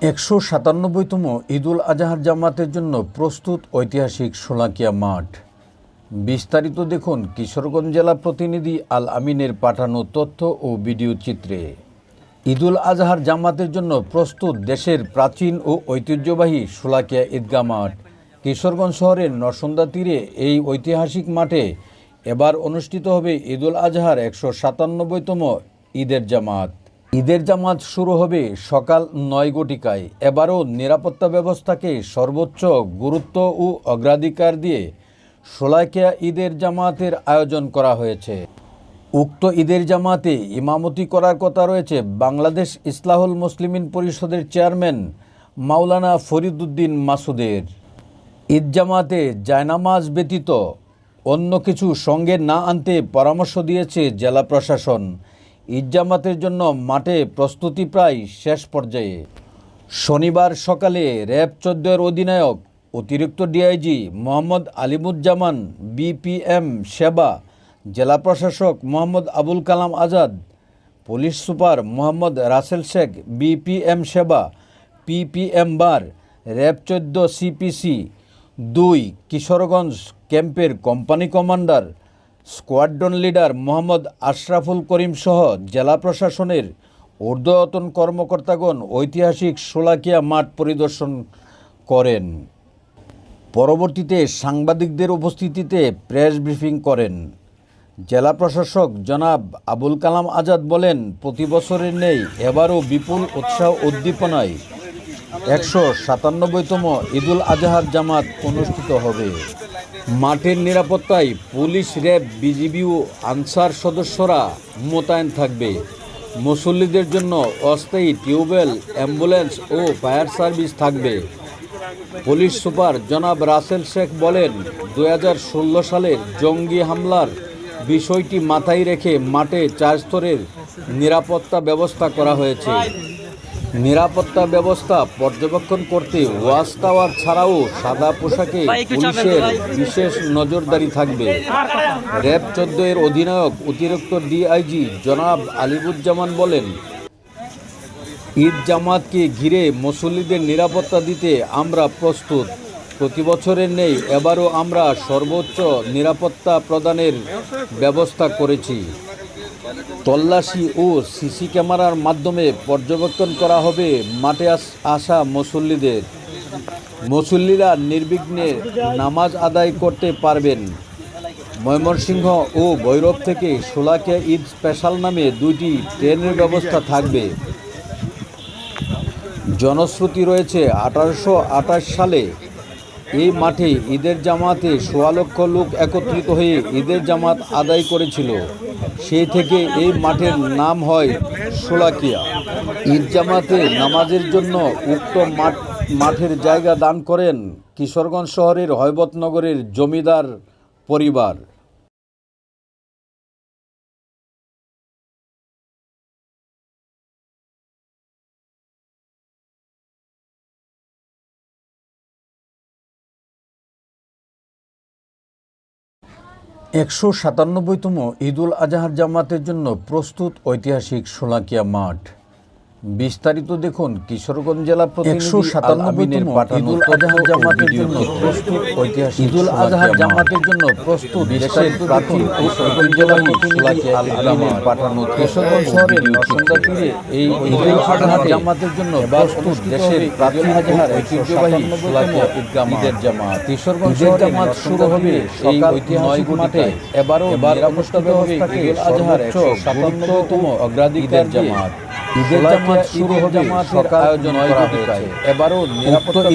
১৯৭তম ঈদুল আজহার জামাতের জন্য প্রস্তুত ঐতিহাসিক শোলাকিয়া মাঠ। বিস্তারিত দেখুন কিশোরগঞ্জ জেলা প্রতিনিধি আল আমিনের পাঠানো তথ্য ও ভিডিও চিত্রে। ঈদুল আজহার জামাতের জন্য প্রস্তুত দেশের প্রাচীন ও ঐতিহ্যবাহী শোলাকিয়া ঈদগাহ মাঠ। কিশোরগঞ্জ শহরের নরসুন্দা তীরে এই ঐতিহাসিক মাঠে এবার অনুষ্ঠিত হবে ঈদুল আজহার ১৯৭তম ঈদের জামাত। ঈদের জামাত শুরু হবে সকাল ৯ ঘটিকায়। এবারও নিরাপত্তা ব্যবস্থাকে সর্বোচ্চ গুরুত্ব ও অগ্রাধিকার দিয়ে শোলাকিয়া ঈদের জামাতের আয়োজন করা হয়েছে। উক্ত ঈদের জামাতে ইমামতি করার কথা রয়েছে বাংলাদেশ ইসলাহুল মুসলিমিন পরিষদের চেয়ারম্যান মাওলানা ফরিদউদ্দিন মাসুদের। ঈদ জামাতে জায়নামাজ ব্যতীত অন্য কিছু সঙ্গে না আনতে পরামর্শ দিয়েছে জেলা প্রশাসন। ঈদ জামাতের জন্য মাঠে প্রস্তুতি প্রায় শেষ পর্যায়ে। শনিবার সকালে র্যাব ১৪-এর অধিনায়ক অতিরিক্ত ডিআইজি মোহাম্মদ আলিমুজ্জামান, বিপিএম সেবা জেলা প্রশাসক Mohammad Abul Kalam Azad, police super Mohammad Rasel Sheikh, BPM Seba PPM bar, RAB ১৪ CPC ২ Kishoreganj ক্যাম্পের company commander, squadron leader Mohammad Ashraful Karim সহ জেলা প্রশাসনের ঊর্ধ্বতন কর্মকর্তাগণ ঐতিহাসিক শোলাকিয়া মাঠ পরিদর্শন করেন। পরবর্তীতে সাংবাদিকদের উপস্থিতিতে প্রেস ব্রিফিং করেন। জেলা প্রশাসক জনাব আবুল কালাম আজাদ বলেন, প্রতি বছরের নেই এবারও বিপুল উৎসাহ উদ্দীপনায় ১৯৭তম ঈদুল আজহার জামাত অনুষ্ঠিত হবে। মাঠের নিরাপত্তায় পুলিশ, র্যাব, বিজিবি ও আনসার সদস্যরা মোতায়েন থাকবে। মুসল্লিদের জন্য অস্থায়ী টিউবওয়েল, অ্যাম্বুলেন্স ও ফায়ার সার্ভিস থাকবে। পুলিশ সুপার জনাব রাসেল শেখ বলেন, ২০১৬ সালের জঙ্গি হামলার বিষয়টি মাথায় রেখে মাঠে ৪ স্তরের নিরাপত্তা ব্যবস্থা করা হয়েছে। নিরাপত্তা ব্যবস্থা পর্যবেক্ষণ করতে ওয়াচ টাওয়ার ছাড়াও সাদা পোশাকে পুলিশের বিশেষ নজরদারি থাকবে। র্যাব ১৪-এর অধিনায়ক অতিরিক্ত ডিআইজি জনাব আলিমুজ্জামান বলেন, ঈদ জামাতকে ঘিরে মুসল্লিদের নিরাপত্তা দিতে আমরা প্রস্তুত। প্রতি বছরের নেই এবারও আমরা সর্বোচ্চ নিরাপত্তা প্রদানের ব্যবস্থা করেছি। তল্লাশি ও সিসি ক্যামেরার মাধ্যমে পর্যবেক্ষণ করা হবে মাঠে আসা মুসল্লিদের। মুসল্লিরা নির্বিঘ্নে নামাজ আদায় করতে পারবেন। ময়মনসিংহ ও ভৈরব থেকে শোলাকিয়া ঈদ স্পেশাল নামে ২টি ট্রেনের ব্যবস্থা থাকবে। জনশ্রুতি রয়েছে ১৮২৮ সালে এই মাঠে ঈদের জামাতে ১৬ লক্ষ লোক একত্রিত হয়ে ঈদের জামাত আদায় করেছিল। সেই থেকে এই মাঠের নাম হয় শোলাকিয়া। ঈদ জামাতে নামাজের জন্য উক্ত মাঠের জায়গা দান করেন কিশোরগঞ্জ শহরের হৈবতনগরের জমিদার পরিবার। ’৯৭তম ঈদুল আজহার জামাতের জন্য প্রস্তুত ঐতিহাসিক শোলাকিয়া মাঠ। বিস্তারিত দেখুন কিশোরগঞ্জ জেলা প্রতিনিধি আল আমিনের পাঠানো আজহার জামাতের জন্য প্রস্তুত ঐতিহাসিক ঈদুল আজহার জামাতের জন্য প্রস্তুত দেশের প্রাচীন ও ঐতিহ্যবাহী শোলাকিয়া আল আমিনের পাঠানো কিশোরগঞ্জ শহরের নরসুন্দা তীরে এই ঈদুল আজহার জামাতের জন্য প্রস্তুত দেশের প্রাচীন ঐতিহ্যবাহী শোলাকিয়া ঈদের জামাত। কিশোরগঞ্জ জামাত শুরু হবে এই ঐতিহাসিক মাঠে। এবারও নিরাপত্তা ব্যবস্থাকে ঈদুল আজহার ১৯৭তম অগ্রাধিকার জামাত। ঈদের জামাত শুরু হবে সকাল ৯ ঘটিকায়। এবারও নিরাপত্তা